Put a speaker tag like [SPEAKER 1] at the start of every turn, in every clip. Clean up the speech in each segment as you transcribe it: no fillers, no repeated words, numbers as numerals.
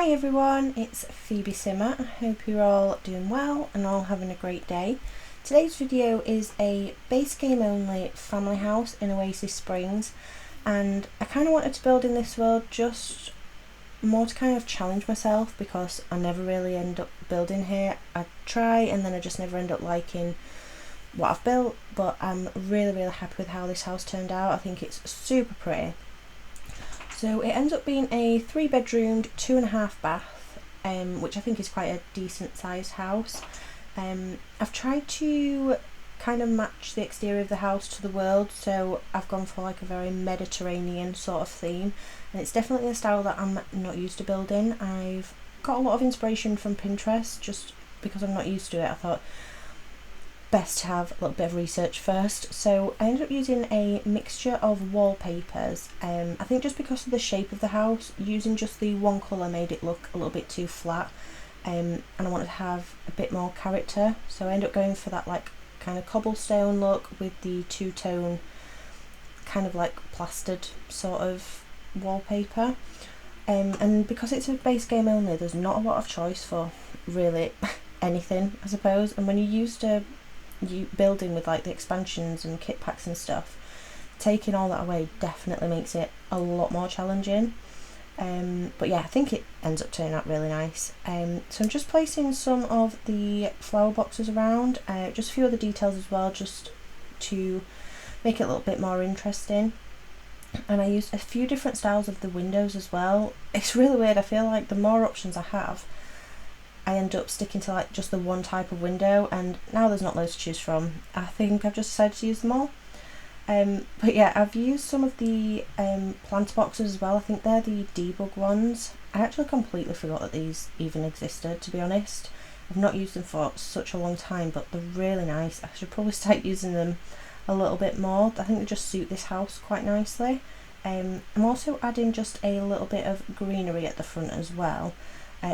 [SPEAKER 1] Hi everyone, it's Phoebe Simmer. I hope you're all doing well and all having a great day. Today's video is a base game only family house in Oasis Springs, and I kind of wanted to build in this world just more to kind of challenge myself because I never really end up building here. I try and then I just never end up liking what I've built, but I'm really happy with how this house turned out. I think it's super pretty. So it ends up being a 3-bedroomed, 2.5 bath, which I think is quite a decent sized house. I've tried to kind of match the exterior of the house to the world, so I've gone for like a very Mediterranean sort of theme, and it's definitely a style that I'm not used to building. I've got a lot of inspiration from Pinterest just because I'm not used to it. I thought best to have a little bit of research first, so I ended up using a mixture of wallpapers. I think just because of the shape of the house, using just the one colour made it look a little bit too flat, and I wanted to have a bit more character, so I ended up going for that like kind of cobblestone look with the two-tone kind of like plastered sort of wallpaper. And because it's a base game only, there's not a lot of choice for really anything, I suppose, and when you're used to building with like the expansions and kit packs and stuff, taking all that away definitely makes it a lot more challenging. But yeah, I think it ends up turning out really nice. So I'm just placing some of the flower boxes around, just a few other details as well, just to make it a little bit more interesting. And I used a few different styles of the windows as well. It's really weird, I feel like the more options I have, I end up sticking to like just the one type of window, and now there's not loads to choose from. I think I've just decided to use them all. But yeah, I've used some of the planter boxes as well. I think they're the debug ones. I actually completely forgot that these even existed, to be honest. I've not used them for such a long time, but they're really nice. I should probably start using them a little bit more. I think they just suit this house quite nicely. I'm also adding just a little bit of greenery at the front as well.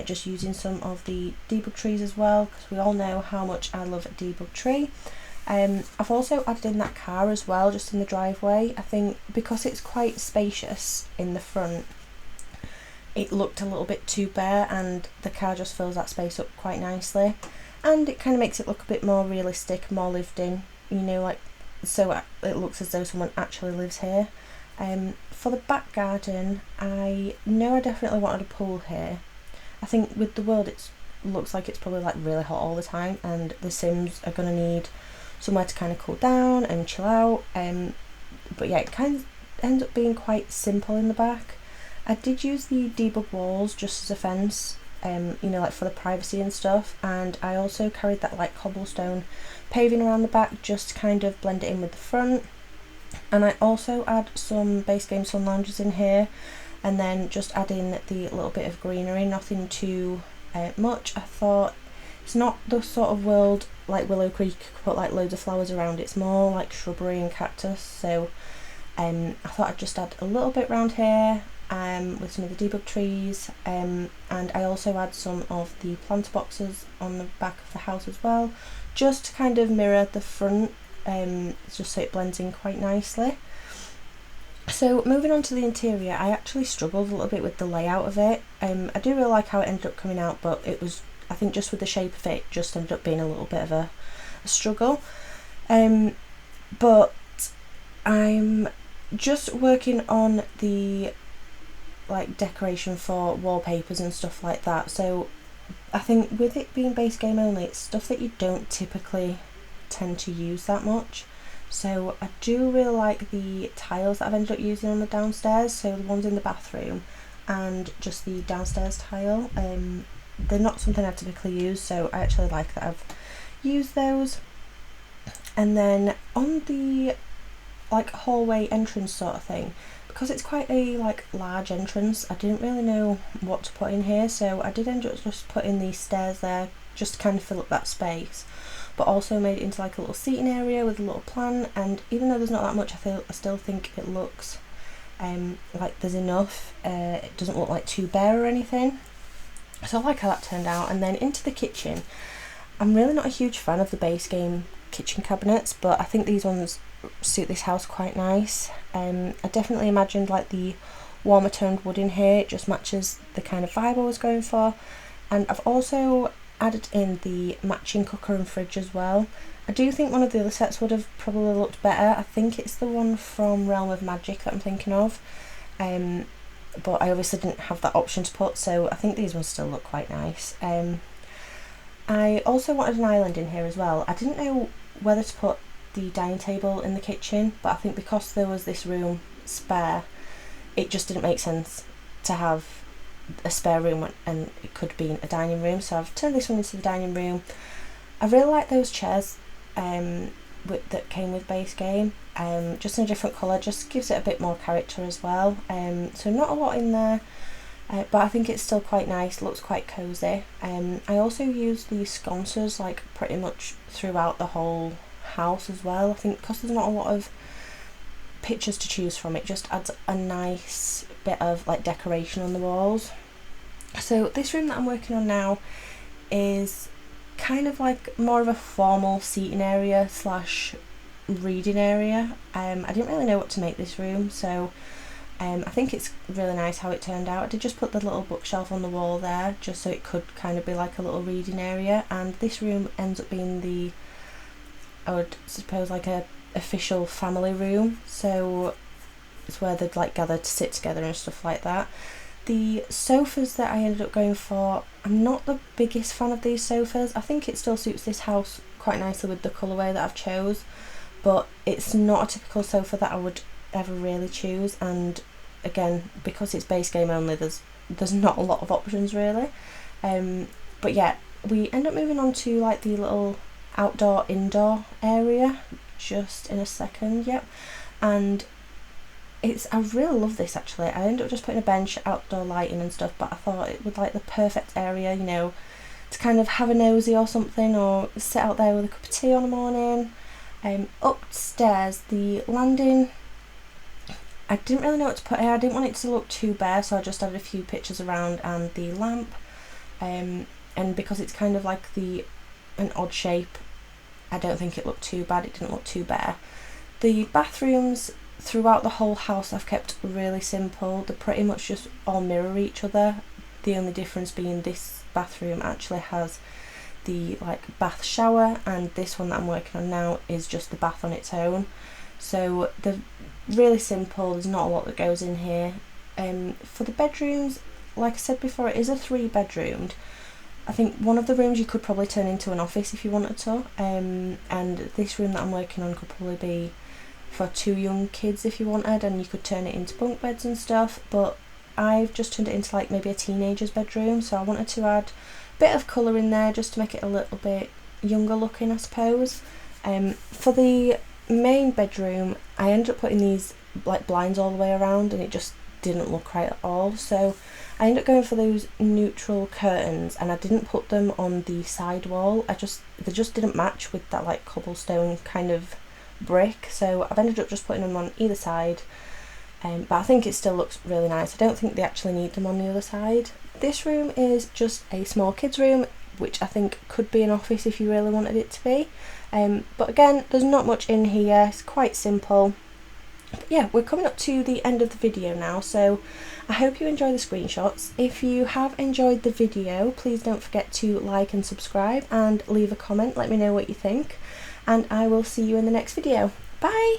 [SPEAKER 1] Just using some of the debug trees as well, because we all know how much I love a debug tree. I've also added in that car as well, just in the driveway. I think because it's quite spacious in the front, it looked a little bit too bare, and the car just fills that space up quite nicely, and it kind of makes it look a bit more realistic, more lived in, you know, like so it looks as though someone actually lives here. For the back garden, I know I definitely wanted a pool here. I think with the world it looks like it's probably like really hot all the time, and the Sims are going to need somewhere to kind of cool down and chill out. But yeah, it kind of ends up being quite simple in the back. I did use the debug walls just as a fence, you know, like for the privacy and stuff, and I also carried that like cobblestone paving around the back just to kind of blend it in with the front. And I also add some base game sun lounges in here, and then just add in the little bit of greenery, nothing too much. I thought it's not the sort of world like Willow Creek could put like loads of flowers around. It's more like shrubbery and cactus, so I thought I'd just add a little bit around here with some of the debug trees, and I also add some of the planter boxes on the back of the house as well, just to kind of mirror the front, just so it blends in quite nicely. So moving on to the interior, I actually struggled a little bit with the layout of it. I do really like how it ended up coming out, but it was, I think just with the shape of it, just ended up being a little bit of a struggle. But I'm just working on the like decoration for wallpapers and stuff like that. So I think with it being base game only, it's stuff that you don't typically tend to use that much. So I do really like the tiles that I've ended up using on the downstairs, so the ones in the bathroom and just the downstairs tile. They're not something I typically use, so I actually like that I've used those. And then on the like hallway entrance sort of thing, because it's quite a like large entrance, I didn't really know what to put in here, so I did end up just putting these stairs there just to kind of fill up that space, but also made it into like a little seating area with a little plant. And even though there's not that much, I still think it looks like there's enough. It doesn't look like too bare or anything, so I like how that turned out. And then into the kitchen, I'm really not a huge fan of the base game kitchen cabinets, but I think these ones suit this house quite nice. I definitely imagined like the warmer toned wood in here. It just matches the kind of vibe I was going for. And I've also added in the matching cooker and fridge as well. I do think one of the other sets would have probably looked better. I think it's the one from Realm of Magic that I'm thinking of. But I obviously didn't have that option to put, so I think these ones still look quite nice. I also wanted an island in here as well. I didn't know whether to put the dining table in the kitchen, but I think because there was this room spare, it just didn't make sense to have a spare room and it could be a dining room, so I've turned this one into the dining room. I really like those chairs that came with base game, just in a different colour, just gives it a bit more character as well. So not a lot in there, but I think it's still quite nice, looks quite cosy. I also use these sconces like pretty much throughout the whole house as well. I think because there's not a lot of pictures to choose from, it just adds a nice bit of like decoration on the walls. So this room that I'm working on now is kind of like more of a formal seating area slash reading area. I didn't really know what to make this room, so I think it's really nice how it turned out. I did just put the little bookshelf on the wall there just so it could kind of be like a little reading area, and this room ends up being the, I would suppose, like a official family room, so it's where they'd like gather to sit together and stuff like that. The sofas that I ended up going for, I'm not the biggest fan of these sofas. I think it still suits this house quite nicely with the colourway that I've chose, but it's not a typical sofa that I would ever really choose, and again, because it's base game only, there's not a lot of options really. But yeah, we end up moving on to like the little outdoor indoor area just in a second. Yep. And I really love this actually. I ended up just putting a bench, outdoor lighting and stuff, but I thought it would like the perfect area, you know, to kind of have a nosy or something, or sit out there with a cup of tea on a morning. Upstairs, the landing, I didn't really know what to put here. I didn't want it to look too bare, so I just added a few pictures around and the lamp. And because it's kind of like an odd shape, I don't think it looked too bad. It didn't look too bare. The bathrooms throughout the whole house I've kept really simple. They pretty much just all mirror each other. The only difference being this bathroom actually has the like bath shower, and this one that I'm working on now is just the bath on its own. So they're really simple. There's not a lot that goes in here. For the bedrooms, like I said before, it is a 3-bedroomed. I think one of the rooms you could probably turn into an office if you wanted to, and this room that I'm working on could probably be for 2 young kids if you wanted, and you could turn it into bunk beds and stuff, but I've just turned it into like maybe a teenager's bedroom, so I wanted to add a bit of colour in there just to make it a little bit younger looking, I suppose. For the main bedroom, I ended up putting these like blinds all the way around and it just didn't look right at all, so I ended up going for those neutral curtains, and I didn't put them on the side wall. They just didn't match with that like cobblestone kind of brick, so I've ended up just putting them on either side, but I think it still looks really nice. I don't think they actually need them on the other side. This room is just a small kids room, which I think could be an office if you really wanted it to be, but again, there's not much in here. It's quite simple. But yeah, we're coming up to the end of the video now, so I hope you enjoy the screenshots. If you have enjoyed the video, please don't forget to like and subscribe and leave a comment. Let me know what you think, and I will see you in the next video. Bye!